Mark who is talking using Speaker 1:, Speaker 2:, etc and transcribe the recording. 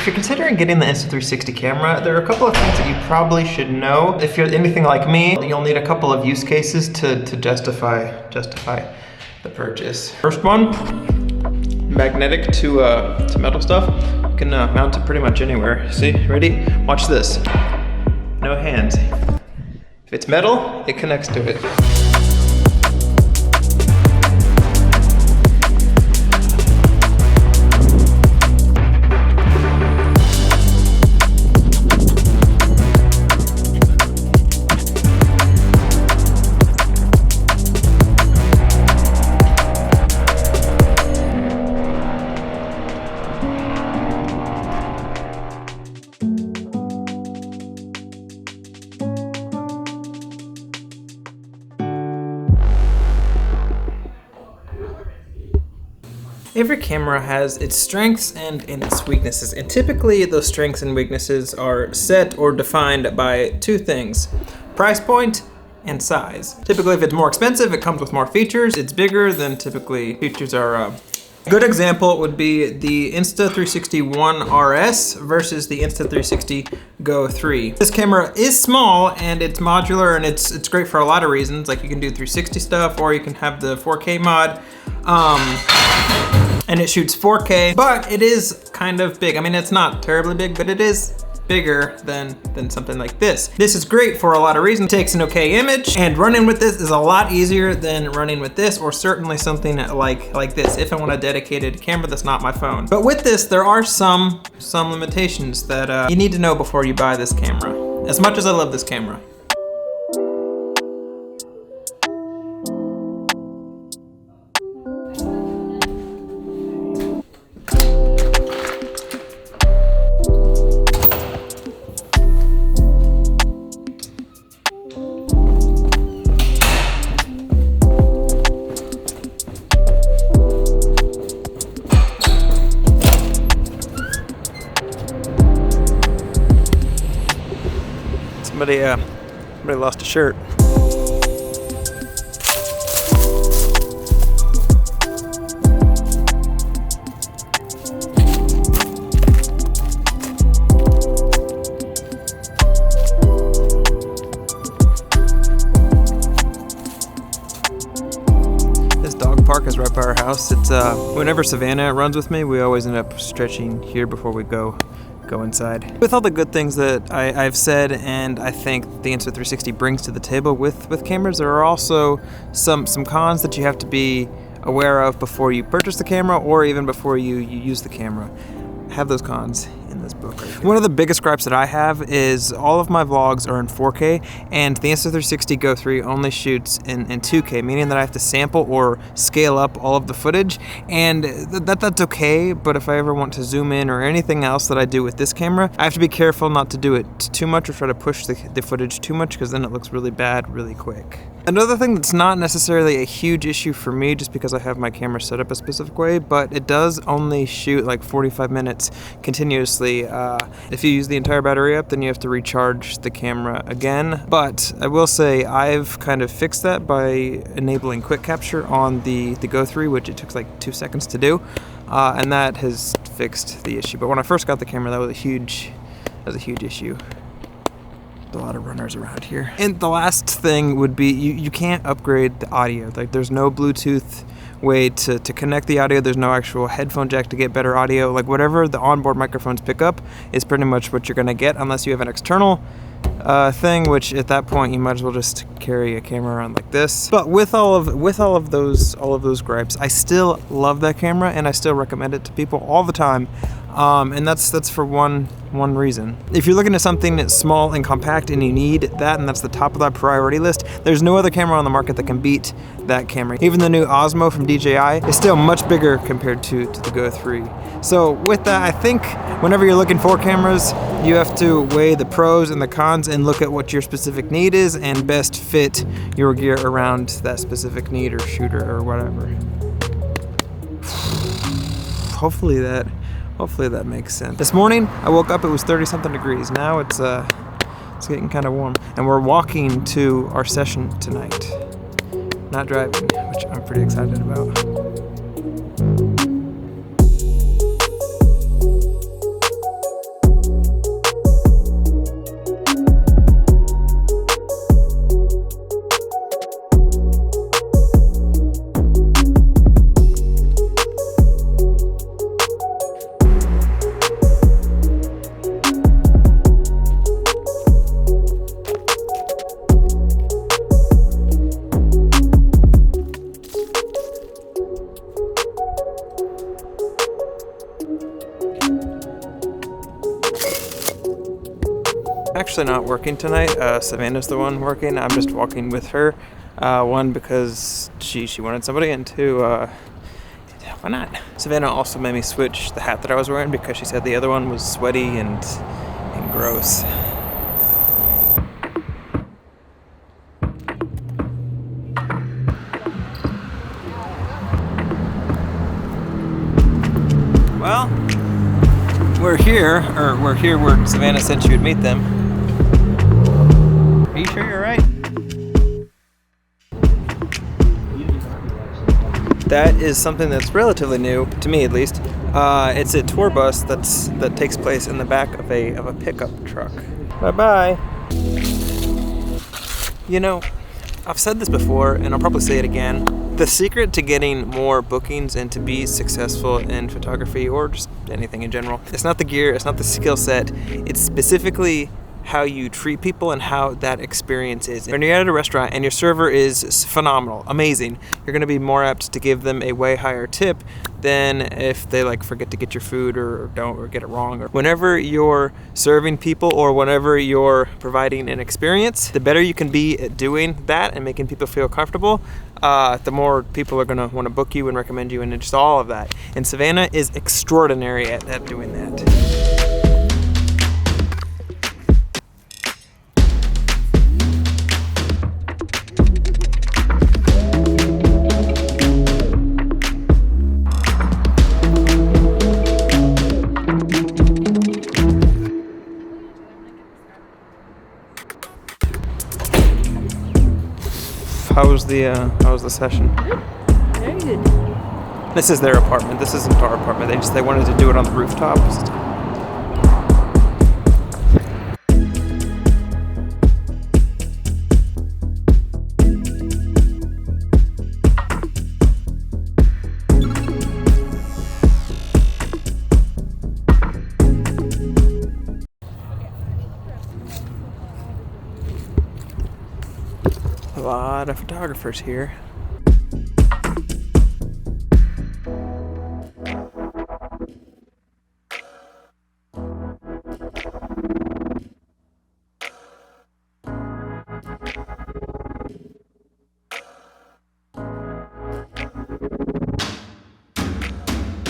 Speaker 1: If you're considering getting the Insta360 camera, there are a couple of things that you probably should know. If you're anything like me, you'll need a couple of use cases to justify the purchase. First one, magnetic to metal stuff. You can mount it pretty much anywhere. See, ready? Watch this. No hands. If it's metal, it connects to it. Every camera has its strengths and its weaknesses, and typically those strengths and weaknesses are set or defined by two things: price point and size. Typically, if it's more expensive, it comes with more features. It's bigger, then typically features are a good example would be the Insta360 One RS versus the Insta360 Go 3. This camera is small and it's modular, and it's great for a lot of reasons. Like, you can do 360 stuff, or you can have the 4K mod. And it shoots 4K, but it is kind of big. I mean, it's not terribly big, but it is bigger than something like this. This is great for a lot of reasons. It takes an okay image, and running with this is a lot easier than running with this, or certainly something like this, if I want a dedicated camera that's not my phone. But with this, there are some limitations that you need to know before you buy this camera. As much as I love this camera. Somebody lost a shirt. This dog park is right by our house. It's whenever Savannah runs with me, we always end up stretching here before we go inside. With all the good things that I've said, and I think the Insta360 brings to the table with cameras, there are also some cons that you have to be aware of before you purchase the camera, or even before you use the camera. I have those cons in this book right here. One of the biggest gripes that I have is all of my vlogs are in 4K, and the Insta360 Go 3 only shoots in 2K, meaning that I have to sample or scale up all of the footage, and that's okay. But if I ever want to zoom in or anything else that I do with this camera, I have to be careful not to do it too much or try to push the footage too much, because then it looks really bad really quick. Another thing that's not necessarily a huge issue for me, just because I have my camera set up a specific way, but it does only shoot like 45 minutes continuously. If you use the entire battery up, then you have to recharge the camera again. But I will say I've kind of fixed that by enabling quick capture on the Go 3, which it took like 2 seconds to do, and that has fixed the issue. But when I first got the camera, that was a huge issue. A lot of runners around here. And the last thing would be you can't upgrade the audio. Like, there's no Bluetooth way to connect the audio. There's no actual headphone jack to get better audio. Like, whatever the onboard microphones pick up is pretty much what you're gonna get, unless you have an external thing, which at that point you might as well just carry a camera around like this. But with all of those gripes, I still love that camera, and I still recommend it to people all the time. And that's for one reason. If you're looking at something that's small and compact and you need that, and that's the top of that priority list, there's no other camera on the market that can beat that camera. Even the new Osmo from DJI is still much bigger compared to the Go 3. So with that, I think whenever you're looking for cameras, you have to weigh the pros and the cons and look at what your specific need is and best fit your gear around that specific need or shooter or whatever. Hopefully that makes sense. This morning, I woke up, it was 30-something degrees. Now it's getting kind of warm. And we're walking to our session tonight. Not driving, which I'm pretty excited about. Actually not working tonight. Savannah's the one working. I'm just walking with her. One, because she wanted somebody, and two, why not? Savannah also made me switch the hat that I was wearing because she said the other one was sweaty and gross. Well, we're here where Savannah said she would meet them. Are you sure you're right? That is something that's relatively new, to me at least. It's a tour bus that takes place in the back of a pickup truck. Bye-bye. You know, I've said this before, and I'll probably say it again. The secret to getting more bookings and to be successful in photography or just anything in general, it's not the gear, it's not the skill set, it's specifically how you treat people and how that experience is. When you're at a restaurant and your server is phenomenal, amazing, you're gonna be more apt to give them a way higher tip than if they like forget to get your food or don't or get it wrong. Or whenever you're serving people or whenever you're providing an experience, the better you can be at doing that and making people feel comfortable, the more people are gonna wanna book you and recommend you and just all of that. And Savannah is extraordinary at doing that. How was the session?
Speaker 2: Good. Very good.
Speaker 1: This is their apartment. This isn't our apartment. They wanted to do it on the rooftop. A lot of photographers here.